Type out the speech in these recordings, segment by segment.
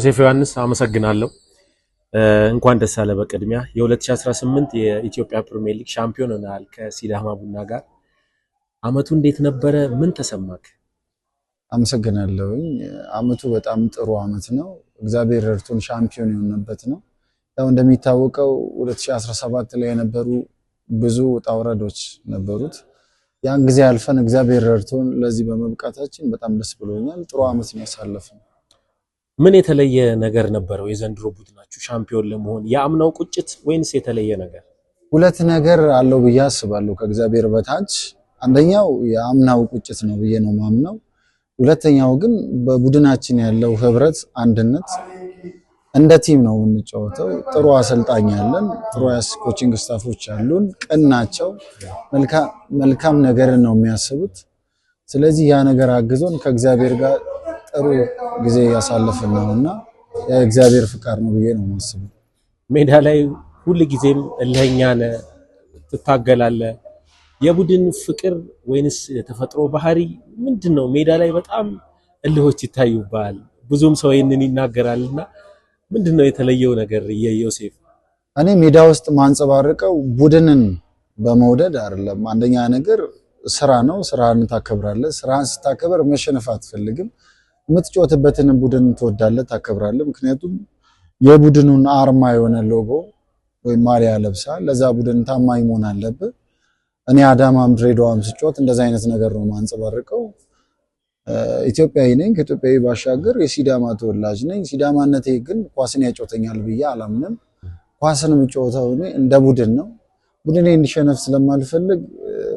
ዮሴፍ ዮሐንስ አመሰግናለሁ። እንኳን ደስ አለ። በቅድሚያ የ2018 የኢትዮጵያ ፕሪሚየር ሊግ ሻምፒዮን ሆነሃል ከሲዳማ ቡና ጋር። አመቱ እንዴት ነበረ? ምን ተሰማክ? አመሰግናለሁ። አመቱ በጣም ጥሩ አመት ነው። እግዚአብሔር ረድቶን ሻምፒዮን የሆነበት ነው። ያው እንደሚታወቀው 2017 ላይ የነበሩ ብዙ ውጣ ውረዶች ነበሩት። ያን ጊዜ አልፈን እግዚአብሔር ረድቶን ለዚህ በመብቃታችን በጣም ደስ ብሎኛል። ጥሩ አመት ነው ያሳለፍነው። ምን የተለየ ነገር ነበረው የዘንድሮ ቡድናችሁ ሻምፒዮን ለመሆን? የአምናው ቁጭት ወይንስ የተለየ ነገር? ሁለት ነገር አለው ብዬ አስባለሁ ከእግዚአብሔር በታች። አንደኛው የአምናው ቁጭት ነው ብዬ ነው ማምነው። ሁለተኛው ግን በቡድናችን ያለው ህብረት፣ አንድነት፣ እንደ ቲም ነው የምንጫወተው። ጥሩ አሰልጣኝ አለን፣ ጥሩ ኮቺንግ ስታፎች አሉን፣ ቅን ናቸው፣ መልካም ነገርን ነው የሚያስቡት። ስለዚህ ያ ነገር አግዞን ከእግዚአብሔር ጋር ጥሩ ጊዜ ያሳለፍን ነውና የእግዚአብሔር ፍቃድ ነው ብዬ ነው የማስበው። ሜዳ ላይ ሁሉ ጊዜም እልህኛ ነህ፣ ትታገላለህ። የቡድን ፍቅር ወይንስ የተፈጥሮ ባህሪ ምንድነው? ሜዳ ላይ በጣም እልሆች ይታዩባል፣ ብዙም ሰው ይሄንን ይናገራልና ምንድነው የተለየው ነገር? የዮሴፍ እኔ ሜዳ ውስጥ ማንጸባረቀው ቡድንን በመውደድ አይደለም። አንደኛ ነገር ስራ ነው። ስራን ታከብራለህ። ስራን ስታከብር መሸነፍ አትፈልግም። የምትጫወትበትን ቡድን ትወዳለህ፣ ታከብራለህ። ምክንያቱም የቡድኑን አርማ የሆነ ሎጎ ወይም ማሊያ ለብሳ ለዛ ቡድን ታማኝ መሆን አለብህ። እኔ አዳማም ድሬዳዋም ስጫወት እንደዛ አይነት ነገር ነው ማንጸባረቀው። ኢትዮጵያዊ ነኝ። ከኢትዮጵያዊ ባሻገር የሲዳማ ተወላጅ ነኝ። ሲዳማነቴ ግን ኳስን ያጫውተኛል ብዬ አላምንም። ኳስን የምጫወተው እኔ እንደ ቡድን ነው። ቡድኔ እንዲሸነፍ ስለማልፈልግ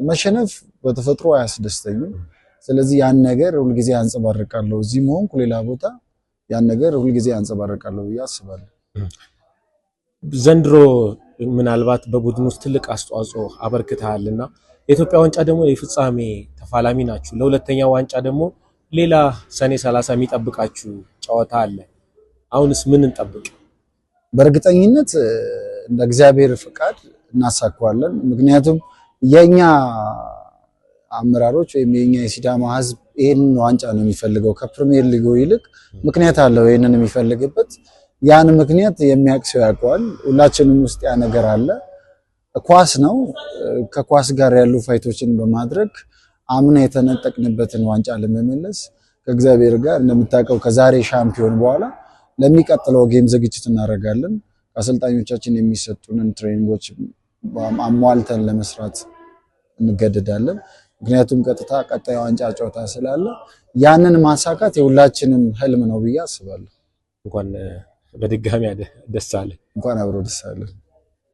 መሸነፍ በተፈጥሮ አያስደስተኝም። ስለዚህ ያን ነገር ሁልጊዜ አንጸባርቃለሁ። እዚህም ሆንኩ ሌላ ቦታ ያን ነገር ሁልጊዜ አንጸባርቃለሁ ብዬ አስባለሁ። ዘንድሮ ምናልባት በቡድን ውስጥ ትልቅ አስተዋጽኦ አበርክተሃልና የኢትዮጵያ ዋንጫ ደግሞ የፍጻሜ ተፋላሚ ናችሁ። ለሁለተኛው ዋንጫ ደግሞ ሌላ ሰኔ 30 የሚጠብቃችሁ ጨዋታ አለ። አሁንስ ምን እንጠብቅ? በእርግጠኝነት እንደ እግዚአብሔር ፍቃድ እናሳካዋለን። ምክንያቱም የኛ አመራሮች ወይም የኛ የሲዳማ ሕዝብ ይሄንን ዋንጫ ነው የሚፈልገው ከፕሪሚየር ሊጉ ይልቅ። ምክንያት አለው ይሄንን የሚፈልግበት። ያን ምክንያት የሚያውቅ ሰው ያውቀዋል። ሁላችንም ውስጥ ያ ነገር አለ። ኳስ ነው። ከኳስ ጋር ያሉ ፋይቶችን በማድረግ አምና የተነጠቅንበትን ዋንጫ ለመመለስ ከእግዚአብሔር ጋር እንደምታውቀው ከዛሬ ሻምፒዮን በኋላ ለሚቀጥለው ጌም ዝግጅት እናደርጋለን። ከአሰልጣኞቻችን የሚሰጡንን ትሬኒንጎች አሟልተን ለመስራት እንገደዳለን። ምክንያቱም ቀጣይ ዋንጫ ጨዋታ ስላለ ያንን ማሳካት የሁላችንም ህልም ነው ብዬ አስባለሁ። እንኳን በድጋሚ ደስ አለ። እንኳን አብሮ ደስ አለ።